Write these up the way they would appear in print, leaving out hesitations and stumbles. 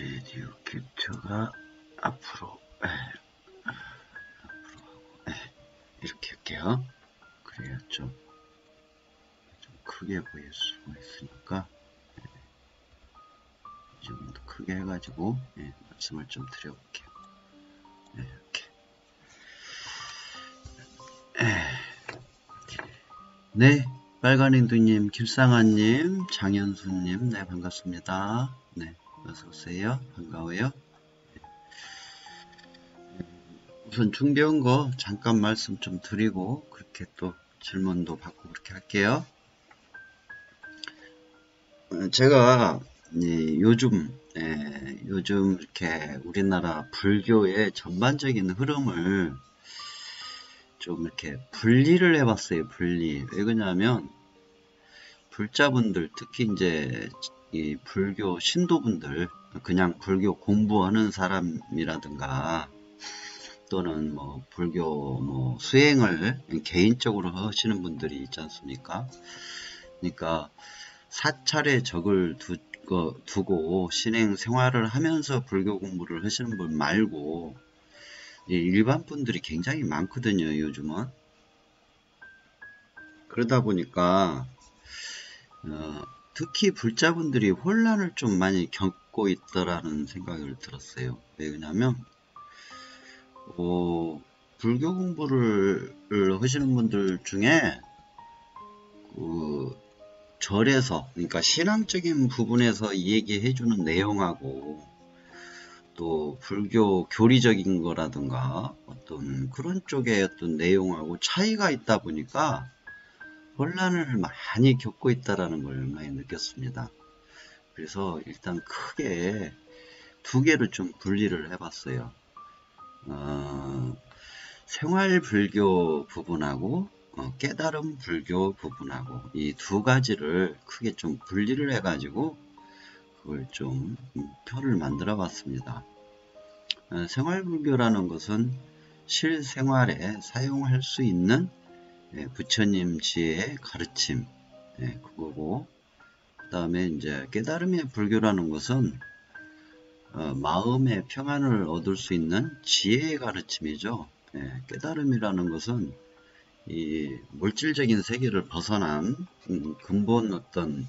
레디오 큐트가 앞으로 이렇게 할게요. 그래야 좀 크게 보일 수가 있으니까 좀 더 크게 해가지고 말씀을 좀 드려볼게요. 이렇게. 네, 빨간인두님, 김상아님, 장현수님, 네, 반갑습니다. 네, 어서오세요. 반가워요. 우선 준비한 거 잠깐 말씀 좀 드리고, 그렇게 또 질문도 받고 그렇게 할게요. 제가 요즘 이렇게 우리나라 불교의 전반적인 흐름을 좀 이렇게 분리를 해봤어요. 분리. 왜 그러냐면 불자분들, 특히 이제 이 불교 신도분들, 그냥 불교 공부하는 사람이라든가 또는 뭐 불교 뭐 수행을 개인적으로 하시는 분들이 있지 않습니까? 그러니까 사찰에 적을 두고 신행 생활을 하면서 불교 공부를 하시는 분 말고 일반 분들이 굉장히 많거든요. 요즘은. 그러다 보니까 특히 불자분들이 혼란을 좀 많이 겪고 있다라는 생각을 들었어요. 왜 그러냐면 불교 공부를 하시는 분들 중에 절에서, 그러니까 신앙적인 부분에서 얘기해주는 내용하고 또 불교 교리적인 거라든가 어떤 그런 쪽의 어떤 내용하고 차이가 있다 보니까 혼란을 많이 겪고 있다는 걸 많이 느꼈습니다. 그래서 일단 크게 두 개를 좀 분리를 해봤어요. 생활 불교 부분하고 깨달음 불교 부분하고 이 두 가지를 크게 좀 분리를 해가지고 그걸 좀 표를 만들어 봤습니다. 생활 불교라는 것은 실생활에 사용할 수 있는 부처님 지혜의 가르침, 그거고, 그 다음에 이제 깨달음의 불교라는 것은 마음의 평안을 얻을 수 있는 지혜의 가르침이죠. 깨달음이라는 것은 이 물질적인 세계를 벗어난 근본 어떤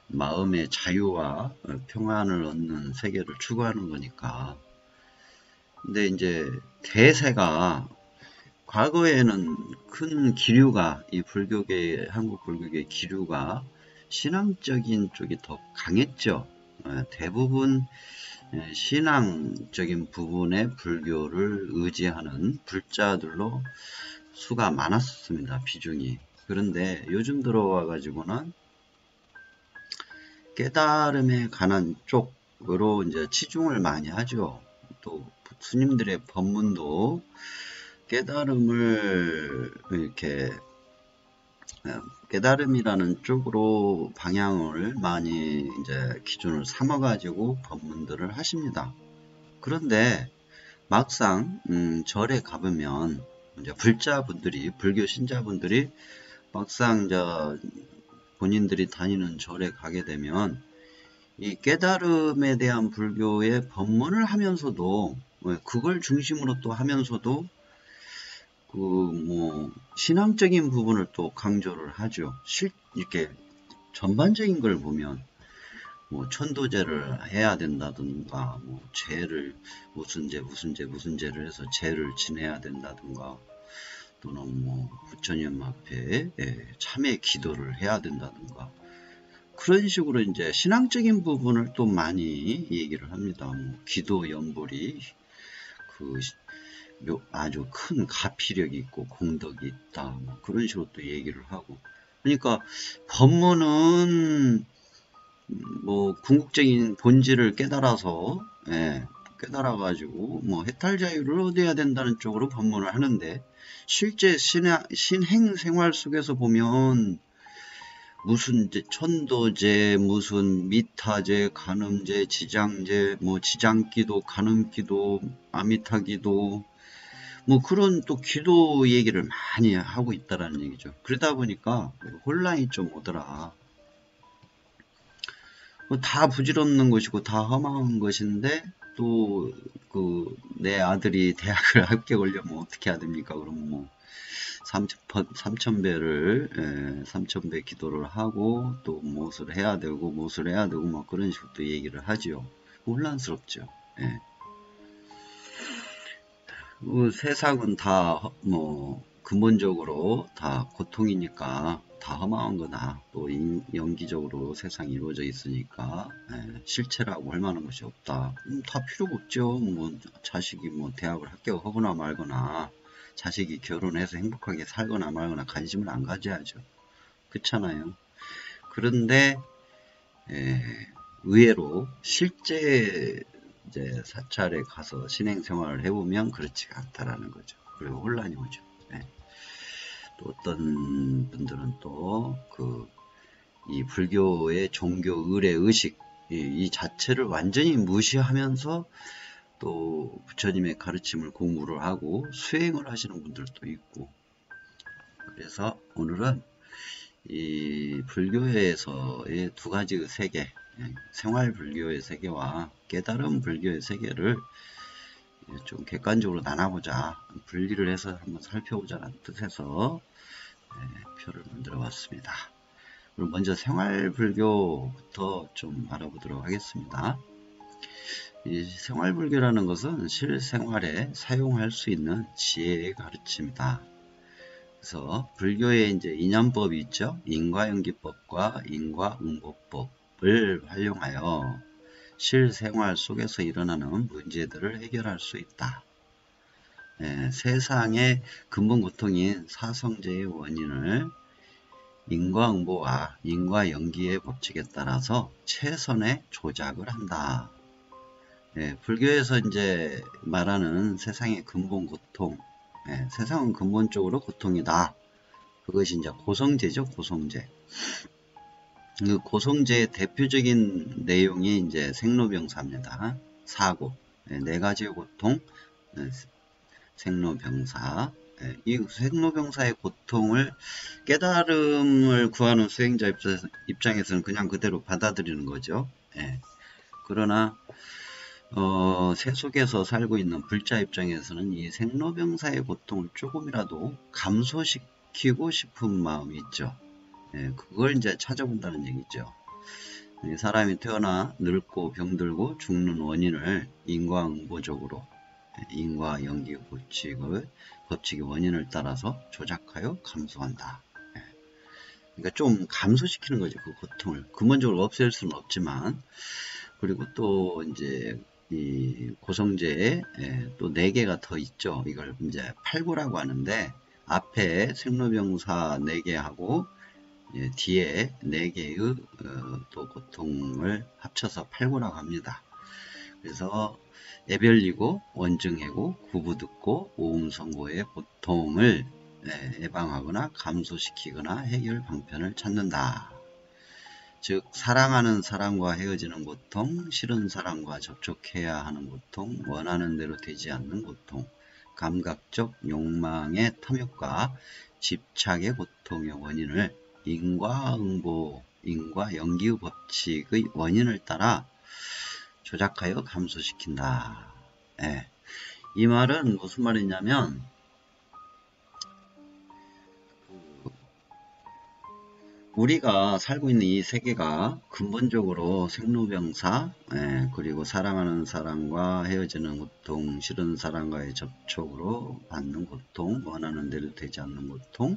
마음의 자유와 평안을 얻는 세계를 추구하는 거니까. 근데 이제 대세가 과거에는 큰 기류가 이 불교계 한국 불교계 기류가 신앙적인 쪽이 더 강했죠. 대부분 신앙적인 부분의 불교를 의지하는 불자들로 수가 많았습니다. 비중이. 그런데 요즘 들어와 가지고는 깨달음에 관한 쪽으로 이제 치중을 많이 하죠. 또 스님들의 법문도 깨달음을 이렇게 깨달음이라는 쪽으로 방향을 많이 이제 기준을 삼아 가지고 법문들을 하십니다. 그런데 막상 절에 가보면 이제 불자분들이 불교 신자분들이 막상 이제 본인들이 다니는 절에 가게 되면 이 깨달음에 대한 불교의 법문을 하면서도 그걸 중심으로 또 하면서도 뭐 신앙적인 부분을 또 강조를 하죠. 이렇게 전반적인 걸 보면 뭐 천도제를 해야 된다든가 뭐 죄를 무슨 죄를 해서 죄를 지내야 된다든가 또는 뭐 부처님 앞에 참회 기도를 해야 된다든가 그런 식으로 이제 신앙적인 부분을 또 많이 얘기를 합니다. 뭐 기도 연불이 아주 큰 가피력이 있고 공덕이 있다. 뭐 그런 식으로 또 얘기를 하고. 그러니까 법문은 뭐 궁극적인 본질을 깨달아서 깨달아가지고 뭐 해탈자유를 얻어야 된다는 쪽으로 법문을 하는데 실제 신행 생활 속에서 보면 무슨 천도제, 무슨 미타제, 간음제, 지장제, 뭐 지장기도, 간음기도, 아미타기도 뭐 그런 또 기도 얘기를 많이 하고 있다라는 얘기죠. 그러다 보니까 혼란이 좀 오더라. 다 부질없는 것이고 다 허망한 것인데 또 내 아들이 대학을 합격하려면 어떻게 해야 됩니까? 그럼 뭐 3,000배 기도를 하고 또 무엇을 해야 되고 뭐 그런 식으로 또 얘기를 하지요. 혼란스럽죠. 예. 세상은 다 뭐 근본적으로 다 고통이니까 다 허망한 거다. 또 연기적으로 세상이 이루어져 있으니까 실체라고 할 만한 것이 없다. 다 필요가 없죠. 뭐 자식이 뭐 대학을 합격하거나 말거나 자식이 결혼해서 행복하게 살거나 말거나 관심을 안 가져야죠. 그렇잖아요. 그런데 의외로 실제 이제 사찰에 가서 신행 생활을 해보면 그렇지가 않다라는 거죠. 그리고 혼란이 오죠. 또 어떤 분들은 또 이 불교의 종교 의례 의식 이 자체를 완전히 무시하면서 또 부처님의 가르침을 공부를 하고 수행을 하시는 분들도 있고, 그래서 오늘은 이 불교에서의 두 가지의 세계, 생활 불교의 세계와 깨달음 불교의 세계를 좀 객관적으로 나눠보자, 분리를 해서 한번 살펴보자는 뜻에서 표를 만들어 봤습니다. 그럼 먼저 생활 불교부터 좀 알아보도록 하겠습니다. 이 생활 불교라는 것은 실생활에 사용할 수 있는 지혜의 가르침이다. 그래서 불교에 이제 인연법이 있죠. 인과연기법과 인과응보법을 활용하여 실생활 속에서 일어나는 문제들을 해결할 수 있다. 세상의 근본 고통인 사성제의 원인을 인과응보와 인과연기의 법칙에 따라서 최선의 조작을 한다. 불교에서 이제 말하는 세상의 근본 고통, 세상은 근본적으로 고통이다. 그것이 이제 고성제죠, 고성제. 그 고성제의 대표적인 내용이 이제 생로병사입니다. 사고, 네 가지의 고통, 생로병사. 이 생로병사의 고통을 깨달음을 구하는 수행자 입장에서는 그냥 그대로 받아들이는 거죠. 그러나 세속에서 살고 있는 불자 입장에서는 이 생로병사의 고통을 조금이라도 감소시키고 싶은 마음이 있죠. 그걸 이제 찾아본다는 얘기죠. 사람이 태어나 늙고 병들고 죽는 원인을 인과응보적으로 인과연기 법칙의 원인을 따라서 조작하여 감소한다. 그러니까 좀 감소시키는 거죠. 그 고통을 근본적으로 없앨 수는 없지만, 그리고 또 이제 이 고성제에 또 4개가 더 있죠. 이걸 이제 팔구라고 하는데, 앞에 생로병사 4개 하고 뒤에 4개의 또 고통을 합쳐서 팔구라고 합니다. 그래서 애별리고 원증해고 구부듣고 오음선고의 고통을 예방하거나 감소시키거나 해결 방편을 찾는다. 즉 사랑하는 사람과 헤어지는 고통, 싫은 사람과 접촉해야 하는 고통, 원하는 대로 되지 않는 고통, 감각적 욕망의 탐욕과 집착의 고통의 원인을 인과응보, 인과연기의 법칙의 원인을 따라 조작하여 감소시킨다. 이 말은 무슨 말이냐면, 우리가 살고 있는 이 세계가 근본적으로 생로병사, 그리고 사랑하는 사람과 헤어지는 고통, 싫은 사람과의 접촉으로 받는 고통, 원하는 대로 되지 않는 고통,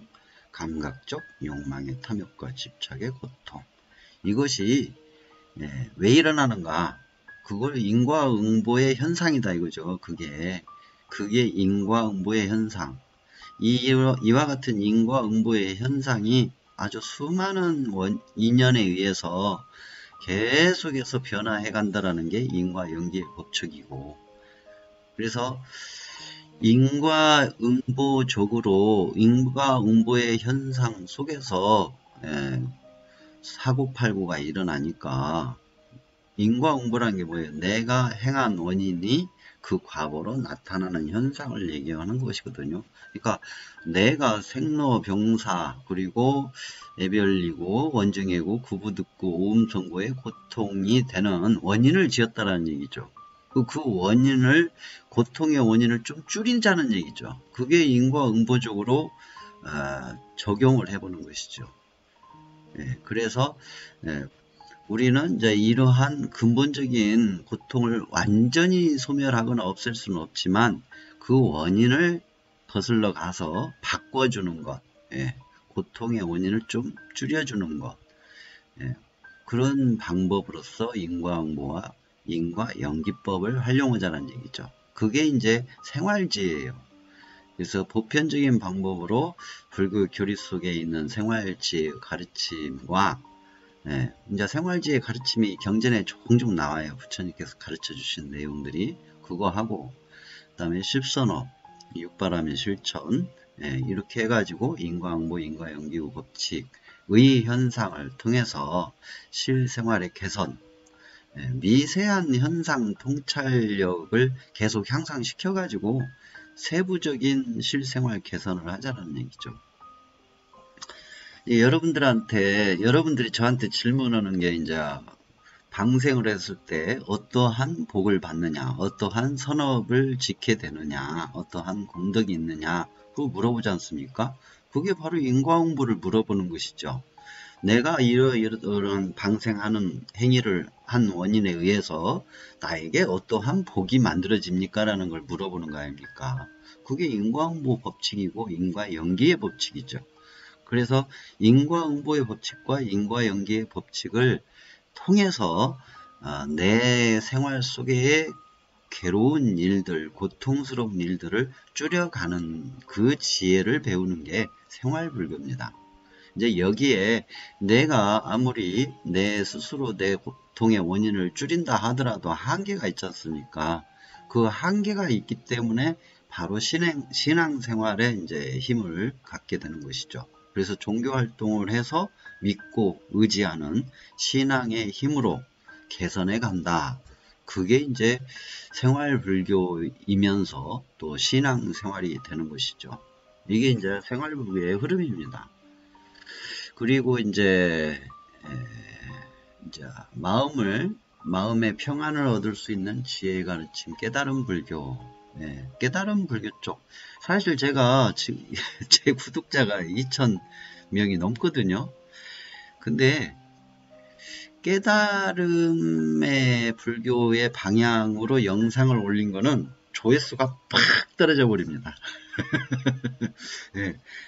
감각적 욕망의 탐욕과 집착의 고통, 이것이 왜 일어나는가? 그걸 인과응보의 현상이다 이거죠. 그게 인과응보의 현상. 이와 같은 인과응보의 현상이 아주 수많은 인연에 의해서 계속해서 변화해 간다라는 게 인과연기의 법칙이고, 그래서 인과응보적으로 인과응보의 현상 속에서 사고팔고가 일어나니까, 인과응보라는 게 뭐예요? 내가 행한 원인이 그 과보로 나타나는 현상을 얘기하는 것이거든요. 그러니까 내가 생로병사 그리고 애별리고 원증애고 구부듣고 오음선고의 고통이 되는 원인을 지었다라는 얘기죠. 그 원인을, 고통의 원인을 좀 줄이자는 얘기죠. 그게 인과응보적으로 적용을 해보는 것이죠. 그래서 우리는 이제 이러한 근본적인 고통을 완전히 소멸하거나 없앨 수는 없지만 그 원인을 거슬러 가서 바꿔주는 것, 고통의 원인을 좀 줄여주는 것, 그런 방법으로서 인과응보와 인과연기법을 활용하자는 얘기죠. 그게 이제 생활지혜예요. 그래서 보편적인 방법으로 불교 교리 속에 있는 생활지혜 가르침과 이제 생활지혜 가르침이 경전에 종종 나와요. 부처님께서 가르쳐 주신 내용들이 그거 하고, 그 다음에 십선업, 육바람의 실천, 이렇게 해가지고 인과응보, 인과연기구 법칙의 현상을 통해서 실생활의 개선, 미세한 현상 통찰력을 계속 향상시켜가지고 세부적인 실생활 개선을 하자는 얘기죠. 여러분들이 저한테 질문하는 게 이제 방생을 했을 때 어떠한 복을 받느냐, 어떠한 선업을 지게 되느냐, 어떠한功德이 있느냐, 그거 물어보지 않습니까? 그게 바로 인과응보를 물어보는 것이죠. 내가 이런 방생하는 행위를 한 원인에 의해서 나에게 어떠한 복이 만들어집니까? 라는 걸 물어보는 거 아닙니까? 그게 인과응보 법칙이고 인과연기의 법칙이죠. 그래서 인과응보의 법칙과 인과연기의 법칙을 통해서 내 생활 속의 괴로운 일들, 고통스러운 일들을 줄여가는 그 지혜를 배우는 게 생활불교입니다. 이제 여기에 내가 아무리 내 스스로 내 고통의 원인을 줄인다 하더라도 한계가 있지 않습니까? 그 한계가 있기 때문에 바로 신앙생활에 이제 힘을 갖게 되는 것이죠. 그래서 종교활동을 해서 믿고 의지하는 신앙의 힘으로 개선해 간다. 그게 이제 생활불교이면서 또 신앙생활이 되는 것이죠. 이게 이제 생활불교의 흐름입니다. 그리고 이제 마음의 평안을 얻을 수 있는 지혜의 가르침, 깨달은 불교. 깨달은 불교 쪽. 사실 제가 지금 제 구독자가 2,000명이 넘거든요. 근데 깨달음의 불교의 방향으로 영상을 올린 거는 조회수가 팍 떨어져 버립니다.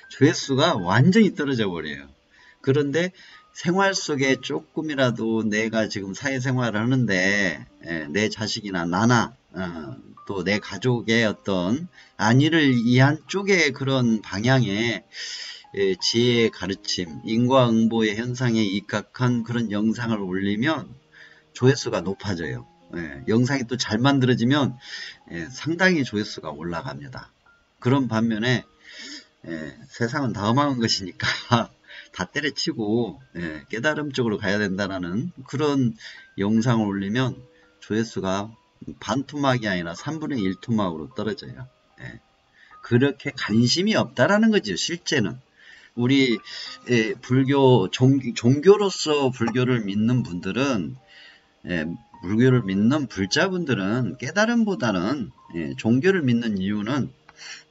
조회수가 완전히 떨어져 버려요. 그런데 생활 속에 조금이라도 내가 지금 사회생활을 하는데 내 자식이나 나나 또 내 가족의 어떤 안위를 위한 쪽의 그런 방향의 지혜의 가르침, 인과응보의 현상에 입각한 그런 영상을 올리면 조회수가 높아져요. 영상이 또 잘 만들어지면 상당히 조회수가 올라갑니다. 그런 반면에 세상은 다 험한 것이니까 다 때려치고 깨달음 쪽으로 가야 된다는 그런 영상을 올리면 조회수가 반토막이 아니라 3분의 1토막으로 떨어져요. 그렇게 관심이 없다라는 거죠. 실제는 우리 종교로서 불교를 믿는 분들은, 불교를 믿는 불자분들은 깨달음보다는 종교를 믿는 이유는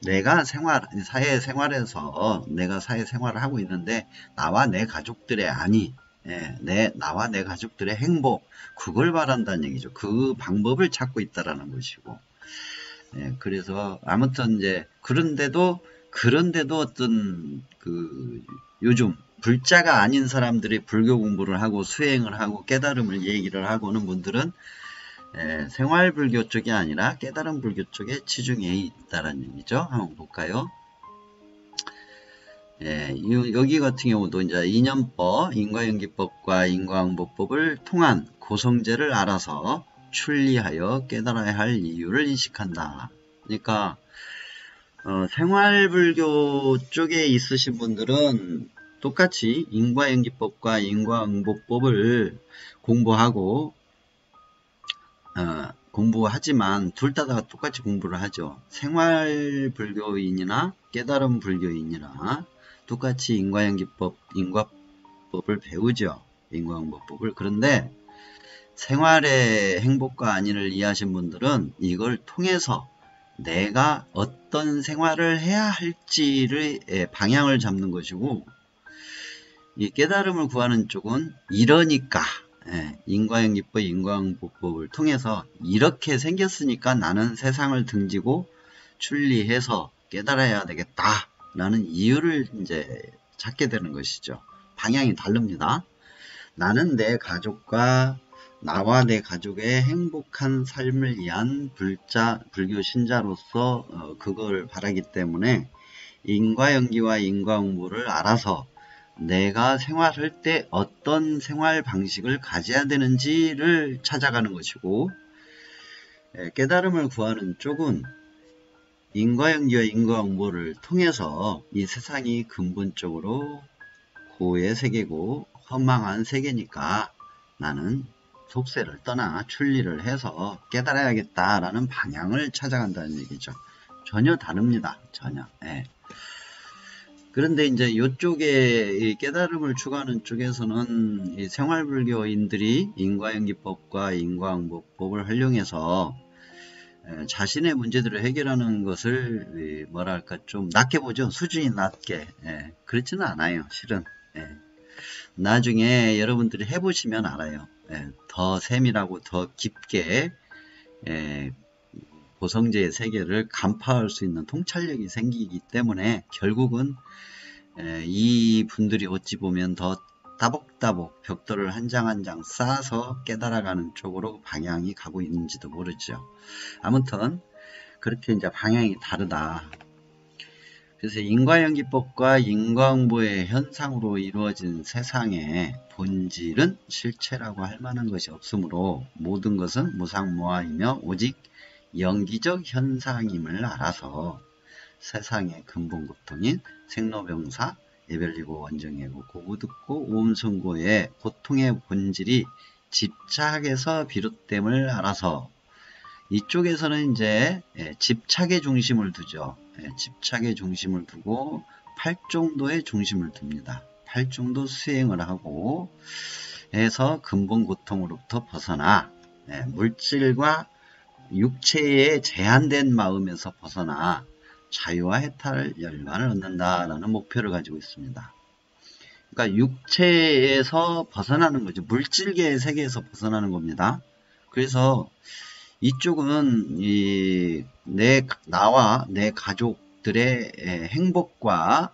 내가 사회생활에서 내가 사회생활을 하고 있는데 나와 내 가족들의 안위, 나와 내 가족들의 행복, 그걸 바란다는 얘기죠. 그 방법을 찾고 있다라는 것이고, 그래서 아무튼 이제 그런데도 어떤 요즘 불자가 아닌 사람들이 불교 공부를 하고 수행을 하고 깨달음을 얘기를 하고는 분들은 생활불교 쪽이 아니라 깨달음 불교 쪽에 치중해 있다는 얘기죠. 한번 볼까요? 여기 같은 경우도 이제 인연법, 인과연기법과 인과응보법을 통한 고성제를 알아서 출리하여 깨달아야 할 이유를 인식한다. 그러니까 생활불교 쪽에 있으신 분들은 똑같이 인과연기법과 인과응보법을 공부하고 공부하지만 둘 다 똑같이 공부를 하죠. 생활불교인이나 깨달은 불교인이나 똑같이 인과연기법, 인과법을 배우죠. 인과응보법을. 그런데 생활의 행복과 안위를 이해하신 분들은 이걸 통해서 내가 어떤 생활을 해야 할지를 방향을 잡는 것이고, 이 깨달음을 구하는 쪽은 이러니까 인과연기법, 인과응보법을 통해서 이렇게 생겼으니까 나는 세상을 등지고 출리해서 깨달아야 되겠다 라는 이유를 이제 찾게 되는 것이죠. 방향이 다릅니다. 나는 내 가족과 나와 내 가족의 행복한 삶을 위한 불교 신자로서 그걸 바라기 때문에 인과연기와 인과응보를 알아서 내가 생활할 때 어떤 생활 방식을 가져야 되는지를 찾아가는 것이고, 깨달음을 구하는 쪽은 인과연기와 인과응보를 통해서 이 세상이 근본적으로 고의 세계고 허망한 세계니까 나는 속세를 떠나 출리를 해서 깨달아야겠다라는 방향을 찾아간다는 얘기죠. 전혀 다릅니다. 전혀. 그런데 이제 이쪽에 깨달음을 추구하는 쪽에서는 이 생활불교인들이 인과연기법과 인과응보법을 활용해서 자신의 문제들을 해결하는 것을 뭐랄까 좀 낮게 보죠. 수준이 낮게. 그렇지는 않아요. 실은. 나중에 여러분들이 해보시면 알아요. 더 세밀하고 더 깊게 고성제의 세계를 간파할 수 있는 통찰력이 생기기 때문에 결국은 이 분들이 어찌 보면 더 따복따복 벽돌을 한 장 한 장 쌓아서 깨달아가는 쪽으로 방향이 가고 있는지도 모르죠. 아무튼 그렇게 이제 방향이 다르다. 그래서 인과연기법과 인과응보의 현상으로 이루어진 세상의 본질은 실체라고 할 만한 것이 없으므로 모든 것은 무상무화이며 오직 연기적 현상임을 알아서 세상의 근본 고통인 생로병사, 예별리고 원정예고 고부듣고 오음선고의 고통의 본질이 집착에서 비롯됨을 알아서 이쪽에서는 이제 집착의 중심을 두죠. 집착의 중심을 두고 팔종도의 중심을 둡니다. 팔종도 수행을 하고 해서 근본 고통으로부터 벗어나 물질과 육체의 제한된 마음에서 벗어나 자유와 해탈 열반을 얻는다라는 목표를 가지고 있습니다. 그러니까 육체에서 벗어나는 거죠. 물질계의 세계에서 벗어나는 겁니다. 그래서 이쪽은 나와 내 가족들의 행복과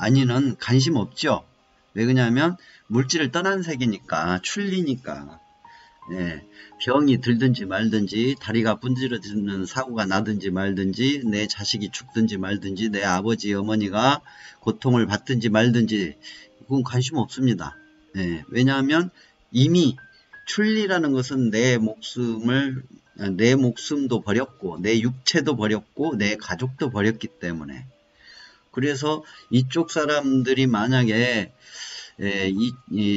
안위는 관심 없죠. 왜 그러냐면 물질을 떠난 세계니까, 출리니까. 병이 들든지 말든지, 다리가 분지러지는 사고가 나든지 말든지, 내 자식이 죽든지 말든지, 내 아버지 어머니가 고통을 받든지 말든지 그건 관심 없습니다. 왜냐하면 이미 출리라는 것은 내 목숨도 버렸고 내 육체도 버렸고 내 가족도 버렸기 때문에, 그래서 이쪽 사람들이 만약에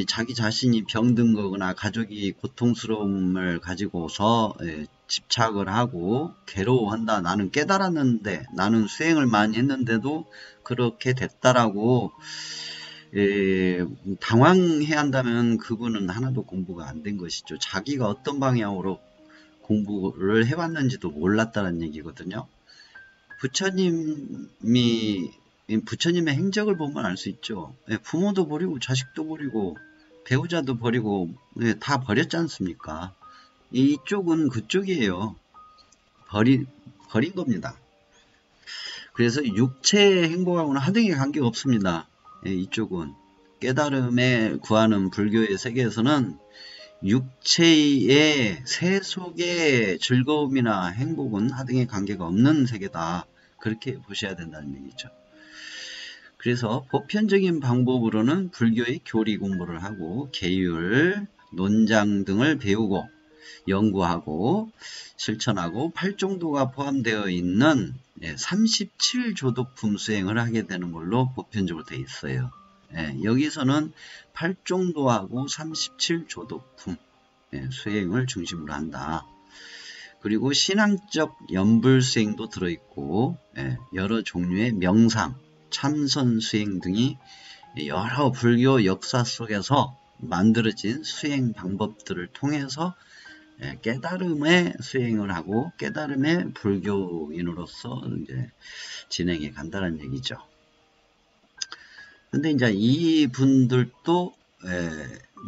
자기 자신이 병든 거거나 가족이 고통스러움을 가지고서 집착을 하고 괴로워한다. 나는 깨달았는데, 나는 수행을 많이 했는데도 그렇게 됐다라고 당황해야 한다면 그분은 하나도 공부가 안 된 것이죠. 자기가 어떤 방향으로 공부를 해왔는지도 몰랐다는 얘기거든요. 부처님의 행적을 보면 알 수 있죠. 부모도 버리고 자식도 버리고 배우자도 버리고 다 버렸지 않습니까? 이쪽은 그쪽이에요. 버린 겁니다. 그래서 육체의 행복하고는 하등의 관계가 없습니다. 이쪽은 깨달음에 구하는 불교의 세계에서는 육체의 세속의 즐거움이나 행복은 하등의 관계가 없는 세계다. 그렇게 보셔야 된다는 얘기죠. 그래서 보편적인 방법으로는 불교의 교리 공부를 하고 계율, 논장 등을 배우고 연구하고 실천하고 팔종도가 포함되어 있는 37조도품 수행을 하게 되는 걸로 보편적으로 되어 있어요. 여기서는 팔종도하고 37조도품 수행을 중심으로 한다. 그리고 신앙적 연불수행도 들어있고, 여러 종류의 명상, 참선 수행 등이 여러 불교 역사 속에서 만들어진 수행 방법들을 통해서 깨달음의 수행을 하고 깨달음의 불교인으로서 이제 진행해 간다는 얘기죠. 근데 이제 이 분들도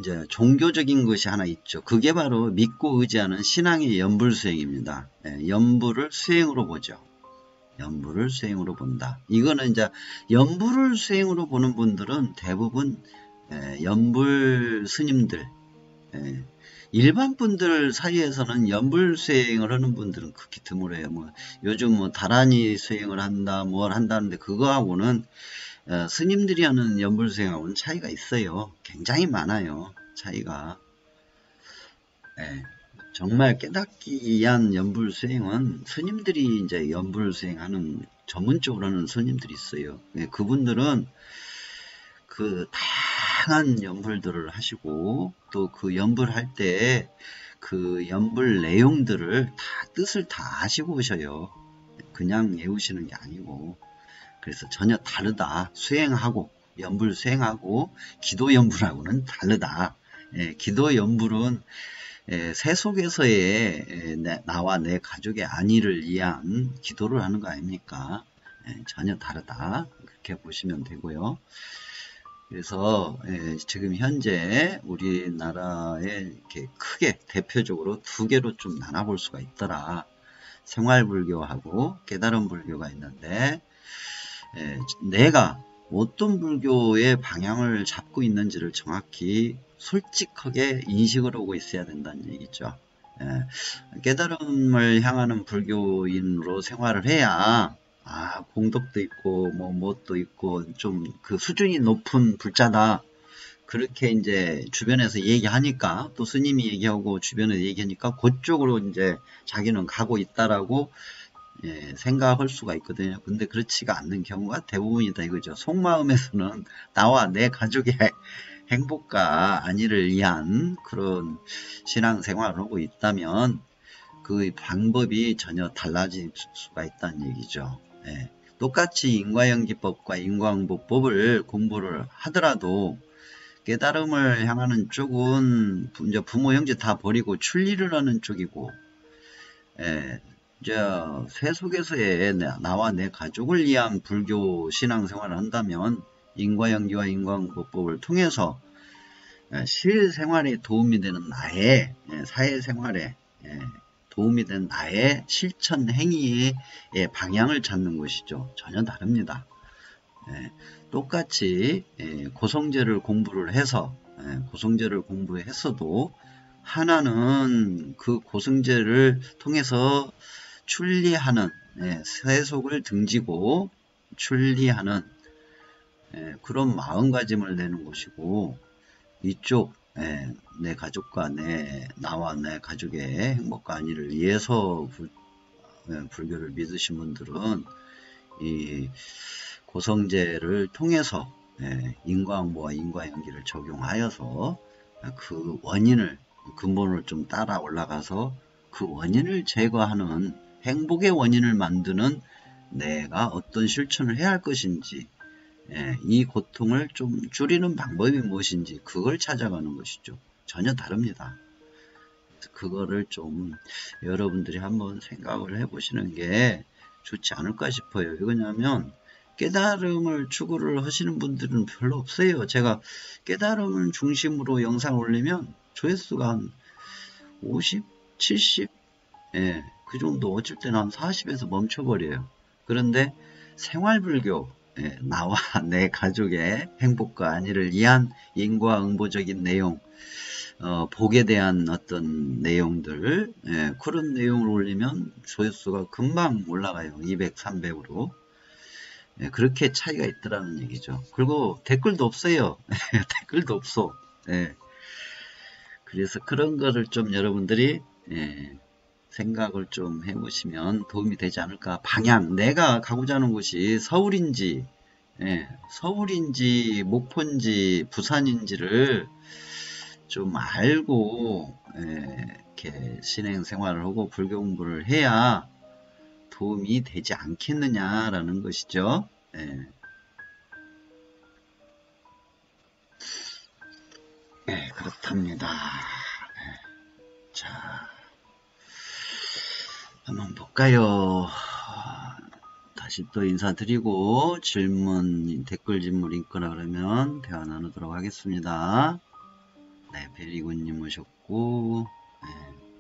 이제 종교적인 것이 하나 있죠. 그게 바로 믿고 의지하는 신앙의 연불수행입니다. 연불을 수행으로 보죠. 연불을 수행으로 본다. 이거는 이제 연불을 수행으로 보는 분들은 대부분 연불 스님들, 일반 분들 사이에서는 연불 수행을 하는 분들은 극히 드물어요. 뭐 요즘 뭐 다란이 수행을 한다, 뭘 한다는데 그거하고는 스님들이 하는 연불 수행하고는 차이가 있어요. 굉장히 많아요. 차이가. 정말 깨닫기 위한 연불 수행은 스님들이 이제 연불 수행하는 전문적으로 하는 스님들이 있어요. 그분들은 그 다양한 연불들을 하시고 또 그 연불할 때 그 연불 내용들을 다 뜻을 다 아시고 오셔요. 그냥 외우시는 게 아니고. 그래서 전혀 다르다. 수행하고 연불 수행하고 기도 연불하고는 다르다. 기도 연불은 세속에서의 나와 내 가족의 안위를 위한 기도를 하는 거 아닙니까? 전혀 다르다. 그렇게 보시면 되고요. 그래서 지금 현재 우리나라에 이렇게 크게 대표적으로 두 개로 좀 나눠볼 수가 있더라. 생활불교하고 깨달음 불교가 있는데 내가 어떤 불교의 방향을 잡고 있는지를 정확히 솔직하게 인식을 하고 있어야 된다는 얘기죠. 깨달음을 향하는 불교인으로 생활을 해야 공덕도 있고 뭣도 있고 좀 그 수준이 높은 불자다. 그렇게 이제 주변에서 얘기하니까 또 스님이 얘기하고 주변에서 얘기하니까 그쪽으로 이제 자기는 가고 있다라고 생각할 수가 있거든요. 근데 그렇지가 않는 경우가 대부분이다 이거죠. 속마음에서는 나와 내 가족의 행복과 안위를 위한 그런 신앙생활을 하고 있다면 그 방법이 전혀 달라질 수가 있다는 얘기죠. 똑같이 인과연기법과 인과응보법을 공부를 하더라도 깨달음을 향하는 쪽은 이제 부모 형제 다 버리고 출리를 하는 쪽이고 이제 세속에서의 나와 내 가족을 위한 불교 신앙생활을 한다면 인과연기와 인과응보법을 통해서 실생활에 도움이 되는 나의 사회생활에 도움이 되는 나의 실천 행위의 방향을 찾는 것이죠. 전혀 다릅니다. 똑같이 고성제를 공부를 해서 고성제를 공부했어도 하나는 그 고성제를 통해서 출리하는 세속을 등지고 출리하는 그런 마음가짐을 내는 것이고 이쪽 내 가족과 나와 내 가족의 행복과 안위를 위해서 불교를 믿으신 분들은 이 고성제를 통해서 인과응보와 인과연기를 적용하여서 그 원인을 근본을 좀 따라 올라가서 그 원인을 제거하는 행복의 원인을 만드는 내가 어떤 실천을 해야 할 것인지 이 고통을 좀 줄이는 방법이 무엇인지 그걸 찾아가는 것이죠. 전혀 다릅니다. 그거를 좀 여러분들이 한번 생각을 해보시는 게 좋지 않을까 싶어요. 왜냐하면 깨달음을 추구를 하시는 분들은 별로 없어요. 제가 깨달음을 중심으로 영상을 올리면 조회수가 한 50, 70, 그 정도 어쩔 때는 한 40에서 멈춰버려요. 그런데 생활불교, 나와 내 가족의 행복과 안위를 위한 인과응보적인 내용, 복에 대한 어떤 내용들, 그런 내용을 올리면 조회수가 금방 올라가요. 200, 300으로. 그렇게 차이가 있더라는 얘기죠. 그리고 댓글도 없어요. 댓글도 없어. 그래서 그런 거를 좀 여러분들이 생각을 좀 해보시면 도움이 되지 않을까. 방향, 내가 가고자 하는 곳이 서울인지 목포인지 부산인지를 좀 알고 이렇게 신행생활을 하고 불교 공부를 해야 도움이 되지 않겠느냐라는 것이죠. 예. 네, 그렇답니다. 네. 자, 한번 볼까요? 다시 또 인사드리고 질문, 댓글 질문 있거나 그러면 대화 나누도록 하겠습니다. 네, 베리군님 오셨고, 네.